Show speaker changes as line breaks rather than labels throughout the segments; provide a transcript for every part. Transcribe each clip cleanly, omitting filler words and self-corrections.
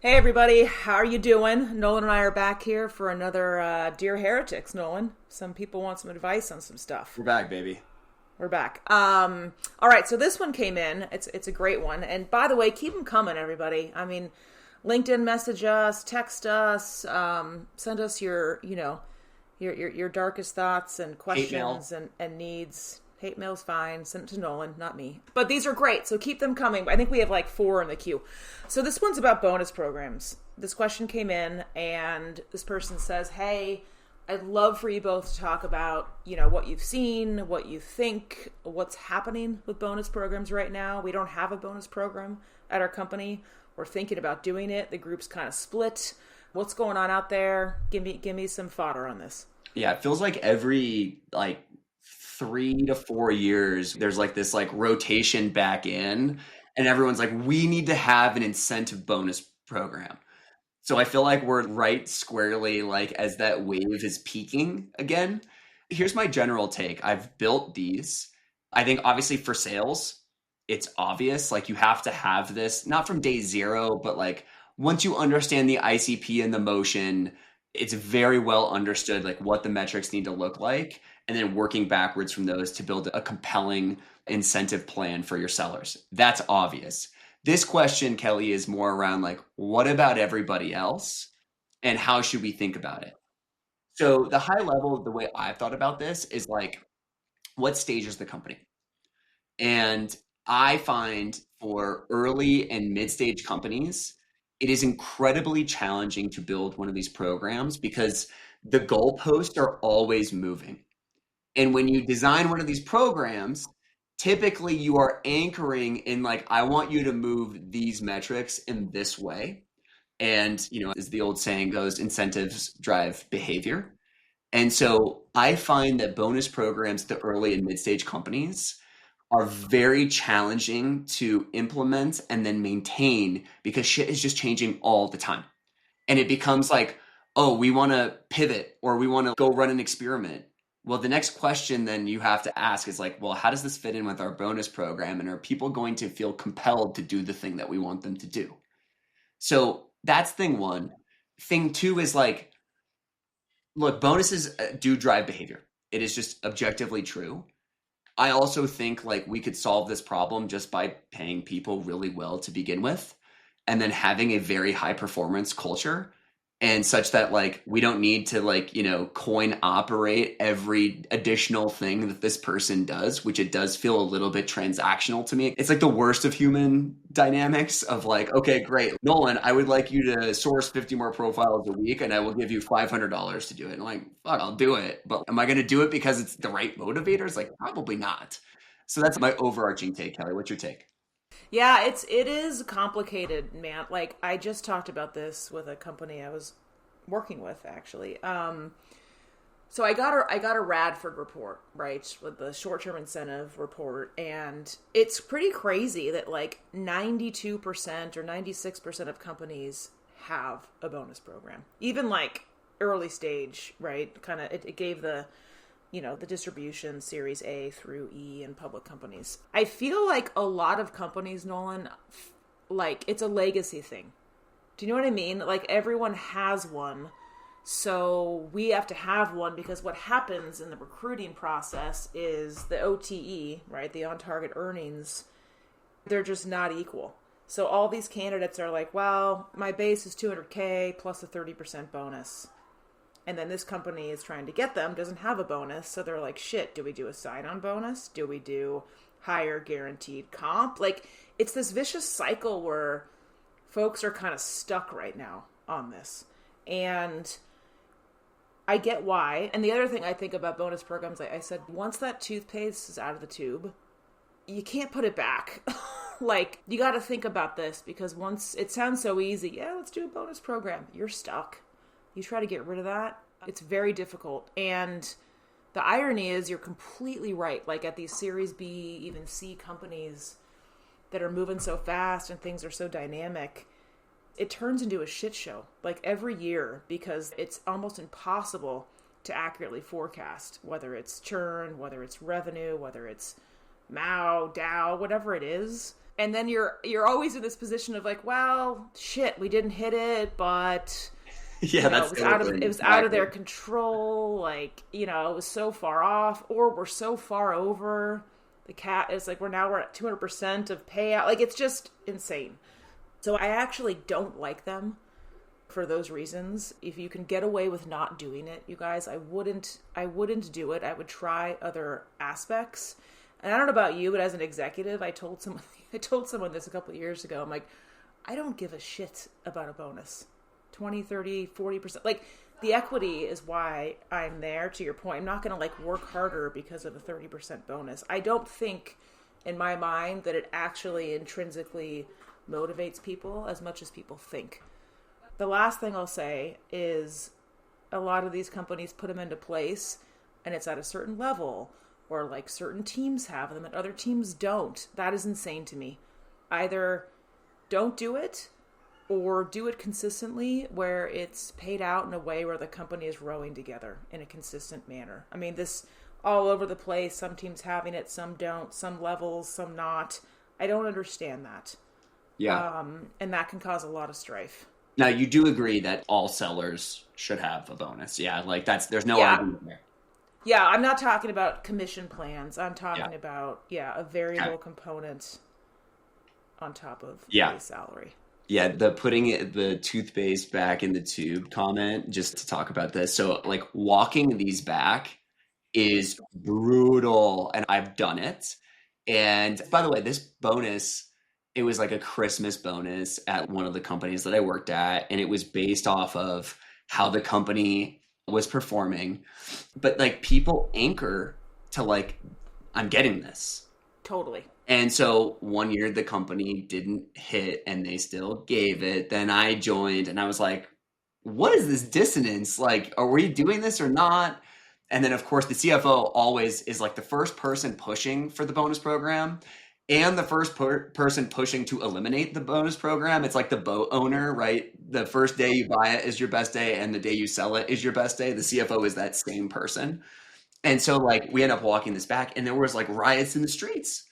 Hey everybody, how are you doing? Nolan and I are back here for another Dear Heretics, Nolan. Some people want some advice on some stuff.
We're back, baby.
We're back. All right, so this one came in. It's a great one. And by the way, keep them coming, everybody. I mean, LinkedIn message us, text us, send us your darkest thoughts and questions and needs. Hate mail's fine. Send it to Nolan, not me. But these are great, so keep them coming. I think we have like 4 in the queue. So this one's about bonus programs. This question came in, and this person says, hey, I'd love for you both to talk about, what you've seen, what you think, what's happening with bonus programs right now. We don't have a bonus program at our company. We're thinking about doing it. The group's kind of split. What's going on out there? Give me some fodder on this.
Yeah, it feels like every 3 to 4 years, there's this rotation back in, and everyone's like, we need to have an incentive bonus program. So I feel like we're right squarely as that wave is peaking again. Here's my general take. I've built these. I think obviously for sales, it's obvious. You have to have this, not from day zero, but once you understand the ICP and the motion, it's very well understood what the metrics need to look like, and then working backwards from those to build a compelling incentive plan for your sellers. That's obvious. This question, Kelly, is more around what about everybody else and how should we think about it? So the high level, the way I've thought about this is what stage is the company? And I find for early and mid-stage companies, it is incredibly challenging to build one of these programs because the goalposts are always moving. And when you design one of these programs, typically you are anchoring in I want you to move these metrics in this way. And, as the old saying goes, incentives drive behavior. And so I find that bonus programs to early and mid-stage companies are very challenging to implement and then maintain because shit is just changing all the time. And it becomes oh, we want to pivot or we want to go run an experiment. Well, the next question then you have to ask is well, how does this fit in with our bonus program? And are people going to feel compelled to do the thing that we want them to do? So that's thing one. Thing two is look, bonuses do drive behavior. It is just objectively true. I also think we could solve this problem just by paying people really well to begin with, and then having a very high performance culture, and such that we don't need to coin operate every additional thing that this person does, which it does feel a little bit transactional to me. It's the worst of human dynamics of okay, great, Nolan, I would like you to source 50 more profiles a week and I will give you $500 to do it. And fuck, I'll do it. But am I going to do it because it's the right motivators? Probably not. So that's my overarching take. Kelly, what's your take?
Yeah, it is complicated, man. I just talked about this with a company I was working with, actually. So I got a Radford report, right, with the short-term incentive report, and it's pretty crazy that 92% or 96% of companies have a bonus program. Even early stage, right? Kind of it gave the the distribution Series A through E in public companies. I feel a lot of companies, Nolan, it's a legacy thing. Do you know what I mean? Everyone has one. So we have to have one because what happens in the recruiting process is the OTE, right? The on-target earnings, they're just not equal. So all these candidates are well, my base is $200K plus a 30% bonus. And then this company is trying to get them, doesn't have a bonus. So they're shit, do we do a sign-on bonus? Do we do higher guaranteed comp? It's this vicious cycle where folks are kind of stuck right now on this. And I get why. And the other thing I think about bonus programs, I said, once that toothpaste is out of the tube, you can't put it back. You got to think about this because once it sounds so easy, yeah, let's do a bonus program. You're stuck. You try to get rid of that, it's very difficult. And the irony is you're completely right. At these Series B, even C companies that are moving so fast and things are so dynamic, it turns into a shit show every year because it's almost impossible to accurately forecast whether it's churn, whether it's revenue, whether it's MAU, DAO, whatever it is. And then you're always in this position of like, well, shit, we didn't hit it, but
that's
it was out of their control. Like, it was so far off, or we're so far over. The cat is like, we're at 200% of payout. Like, it's just insane. So I actually don't like them for those reasons. If you can get away with not doing it, you guys, I wouldn't do it. I would try other aspects. And I don't know about you, but as an executive, I told someone this a couple of years ago. I'm like, I don't give a shit about a bonus. 20, 30, 40%. Like, the equity is why I'm there, to your point. I'm not going to like work harder because of a 30% bonus. I don't think in my mind that it actually intrinsically motivates people as much as people think. The last thing I'll say is a lot of these companies put them into place and it's at a certain level, or like certain teams have them and other teams don't. That is insane to me. Either don't do it or do it consistently where it's paid out in a way where the company is rowing together in a consistent manner. I mean, this all over the place, some teams having it, some don't, some levels, some not. I don't understand that.
Yeah.
And that can cause a lot of strife.
Now, you do agree that all sellers should have a bonus. Yeah, like there's no argument there.
Yeah, I'm not talking about commission plans. I'm talking about, a variable component on top of base salary.
Yeah, the putting the toothpaste back in the tube comment, just to talk about this. So, like, walking these back is brutal, and I've done it. And by the way, this bonus, it was like a Christmas bonus at one of the companies that I worked at, and it was based off of how the company was performing. But like, people anchor to like, I'm getting this.
Totally.
And so one year the company didn't hit and they still gave it. Then I joined and I was like, what is this dissonance? Like, are we doing this or not? And then of course the CFO always is like the first person pushing for the bonus program and the first person pushing to eliminate the bonus program. It's like the boat owner, right? The first day you buy it is your best day and the day you sell it is your best day. The CFO is that same person. And so like we end up walking this back and there was like riots in the streets.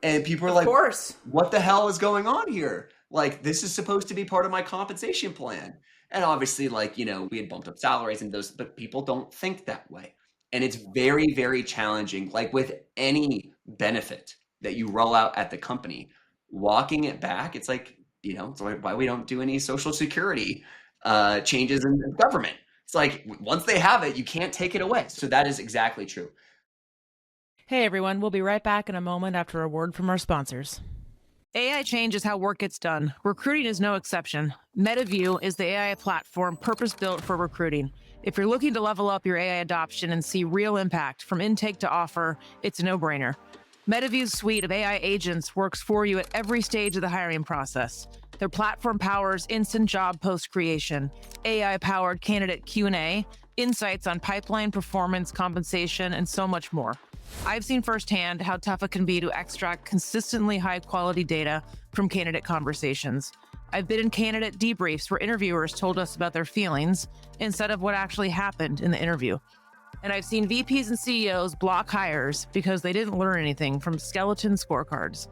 And people are like, of course, what the hell is going on here? Like, this is supposed to be part of my compensation plan. And obviously, like, we had bumped up salaries and those, but people don't think that way. And it's very, very challenging. Like with any benefit that you roll out at the company, walking it back, it's like, it's like why we don't do any Social Security changes in the government. It's like, once they have it, you can't take it away. So that is exactly true.
Hey everyone, we'll be right back in a moment after a word from our sponsors. AI changes how work gets done. Recruiting is no exception. Metaview is the AI platform purpose-built for recruiting. If you're looking to level up your AI adoption and see real impact from intake to offer, it's a no-brainer. Metaview's suite of AI agents works for you at every stage of the hiring process. Their platform powers instant job post creation, AI-powered candidate Q&A, insights on pipeline performance, compensation, and so much more. I've seen firsthand how tough it can be to extract consistently high-quality data from candidate conversations. I've been in candidate debriefs where interviewers told us about their feelings instead of what actually happened in the interview. And I've seen VPs and CEOs block hires because they didn't learn anything from skeleton scorecards.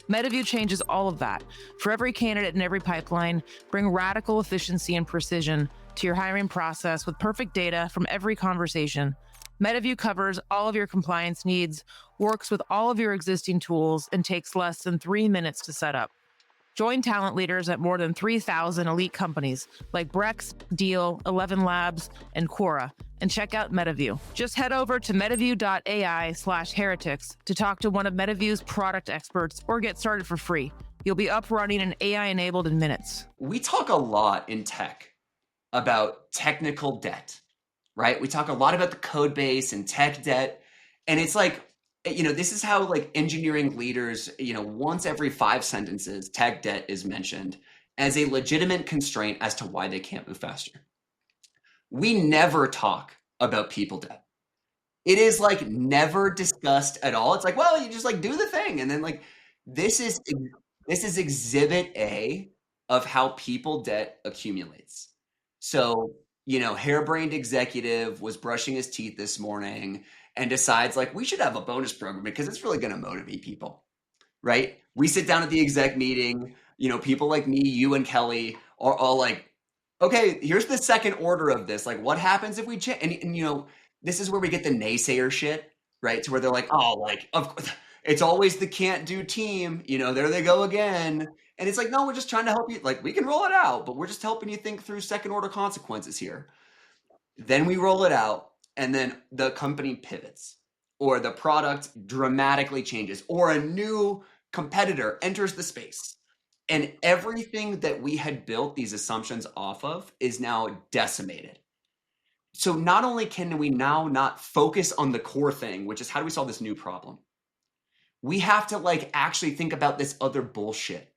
Metaview changes all of that. For every candidate in every pipeline, bring radical efficiency and precision to your hiring process with perfect data from every conversation. Metaview covers all of your compliance needs, works with all of your existing tools, and takes less than 3 minutes to set up. Join talent leaders at more than 3,000 elite companies like Brex, Deel, 11 Labs, and Quora, and check out Metaview. Just head over to metaview.ai/heretics to talk to one of Metaview's product experts or get started for free. You'll be up, running, and AI-enabled in minutes.
We talk a lot in tech about technical debt, right? We talk a lot about the code base and tech debt. And it's like, this is how like engineering leaders, once every 5 sentences, tech debt is mentioned as a legitimate constraint as to why they can't move faster. We never talk about people debt. It is like never discussed at all. It's like, well, you just like do the thing. And then like, this is exhibit A of how people debt accumulates. So, harebrained executive was brushing his teeth this morning and decides like we should have a bonus program because it's really going to motivate people. right? We sit down at the exec meeting, people like me, you and Kelly are all like, okay, here's the second order of this. Like, what happens if we change? And this is where we get the naysayer shit, right? To where they're like, oh, like, of course, it's always the can't do team. There they go again. And it's like, no, we're just trying to help you. Like, we can roll it out, but we're just helping you think through second order consequences here. Then we roll it out, and then the company pivots, or the product dramatically changes, or a new competitor enters the space. And everything that we had built these assumptions off of is now decimated. So not only can we now not focus on the core thing, which is how do we solve this new problem? We have to actually think about this other bullshit,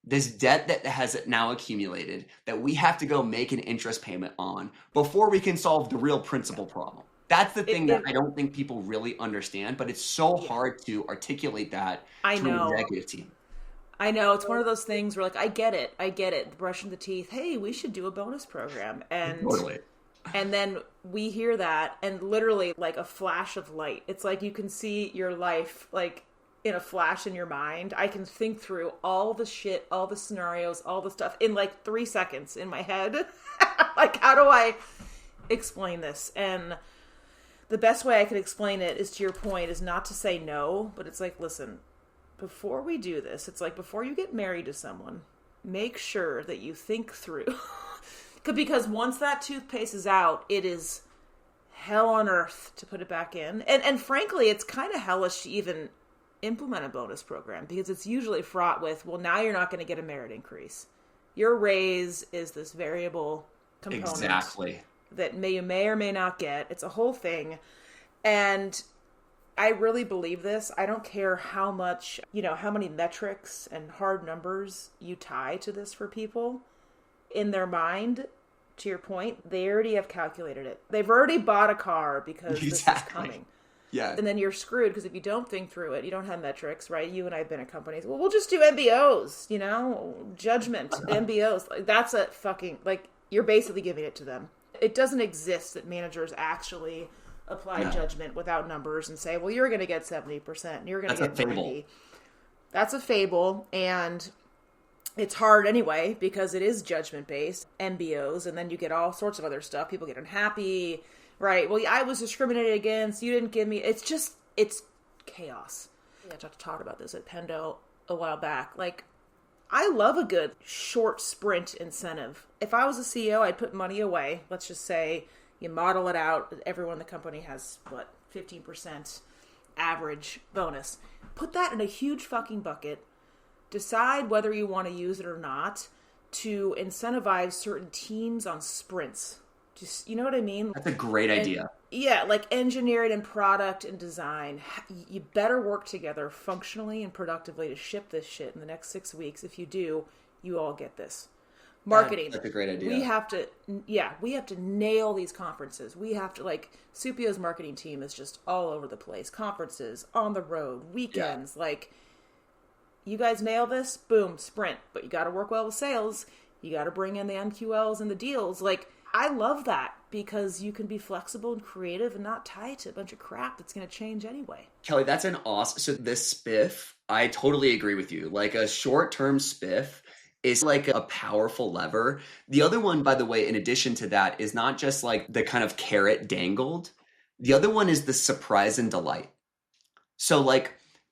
this debt that has now accumulated that we have to go make an interest payment on before we can solve the real principal problem. That's the thing that I don't think people really understand, but it's so hard to articulate that to an executive team.
I know. It's one of those things where I get it. Brushing the teeth. Hey, we should do a bonus program. And
totally.
And then we hear that, and literally like a flash of light. It's like you can see your life in a flash in your mind. I can think through all the shit, all the scenarios, all the stuff in 3 seconds in my head. How do I explain this? And the best way I could explain it is, to your point, is not to say no, but it's listen, before we do this, it's before you get married to someone, make sure that you think through. Because once that toothpaste is out, it is hell on earth to put it back in. And frankly, it's kind of hellish to even implement a bonus program, because it's usually fraught with, well, now you're not going to get a merit increase. Your raise is this variable component
exactly
that you may or may not get. It's a whole thing. And I really believe this. I don't care how much, how many metrics and hard numbers you tie to this for people. In their mind, to your point, they already have calculated it. They've already bought a car because this is coming.
Yeah.
And then you're screwed, because if you don't think through it, you don't have metrics, right? You and I have been at companies. Well, we'll just do MBOs, judgment, MBOs. That's a fucking, you're basically giving it to them. It doesn't exist that managers actually apply judgment without numbers and say, well, you're going to get 70% and you're going to get 90%. That's a fable. And it's hard anyway, because it is judgment based, MBOs, and then you get all sorts of other stuff. People get unhappy, right? Well, I was discriminated against. You didn't give me. It's chaos. I talked about this at Pendo a while back. I love a good short sprint incentive. If I was a CEO, I'd put money away. Let's just say you model it out. Everyone in the company has 15% average bonus. Put that in a huge fucking bucket. Decide whether you want to use it or not to incentivize certain teams on sprints. Just, you know what I mean?
That's a great idea.
Yeah, engineering and product and design. You better work together functionally and productively to ship this shit in the next 6 weeks. If you do, you all get this. Marketing.
That's a great idea.
We have to nail these conferences. We have to, Supio's marketing team is just all over the place. Conferences, on the road, weekends, you guys nail this, boom, sprint. But you got to work well with sales. You got to bring in the MQLs and the deals. I love that, because you can be flexible and creative and not tied to a bunch of crap that's going to change anyway.
Kelly, that's an awesome. So this spiff, I totally agree with you. A short-term spiff is a powerful lever. The other one, by the way, in addition to that, is not just the kind of carrot dangled. The other one is the surprise and delight. So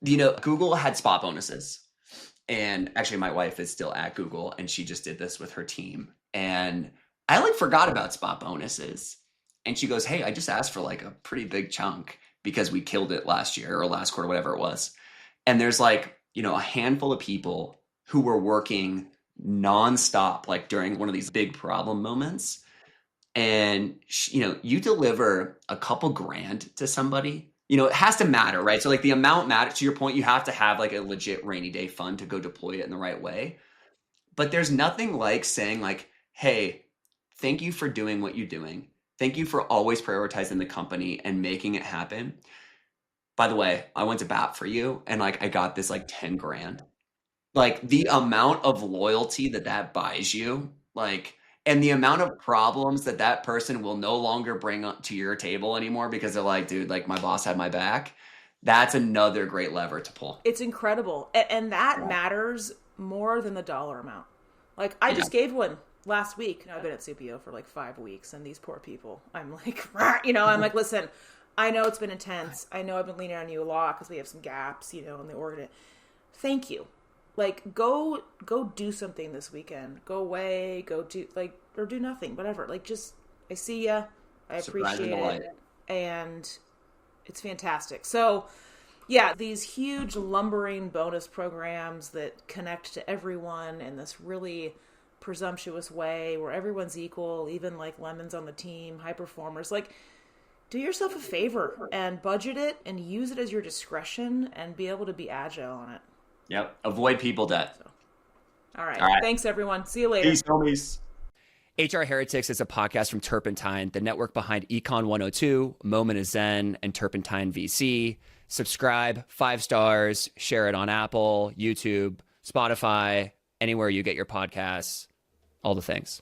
Google had spot bonuses. And actually, my wife is still at Google, and she just did this with her team. And I forgot about spot bonuses. And she goes, hey, I just asked for a pretty big chunk because we killed it last year or last quarter, whatever it was. And there's a handful of people who were working nonstop, during one of these big problem moments. And, you deliver a couple grand to somebody. It has to matter, right? So the amount matters. To your point, you have to have a legit rainy day fund to go deploy it in the right way. But there's nothing like saying hey, thank you for doing what you're doing. Thank you for always prioritizing the company and making it happen. By the way, I went to bat for you, and I got this 10 grand. The amount of loyalty that buys you, and the amount of problems that person will no longer bring up to your table anymore because they're dude, my boss had my back. That's another great lever to pull.
It's incredible. And that matters more than the dollar amount. Like, I just gave one last week. I've been at CPO for like 5 weeks, and these poor people, I'm like, I'm like, listen, I know it's been intense. I know I've been leaning on you a lot because we have some gaps, in the organ. Thank you. Like, go do something this weekend. Go away, go do, or do nothing, whatever. Like, just, I see ya. I appreciate it. And it's fantastic. So, yeah, these huge lumbering bonus programs that connect to everyone in this really presumptuous way where everyone's equal, even like lemons on the team, high performers. Like, do yourself a favor and budget it and use it as your discretion and be able to be agile on it.
Yep. Avoid people debt.
So, all right. Thanks, everyone. See you later.
Peace, homies.
HR Heretics is a podcast from Turpentine, the network behind Econ 102, Moment of Zen, and Turpentine VC. Subscribe, 5 stars, share it on Apple, YouTube, Spotify, anywhere you get your podcasts, all the things.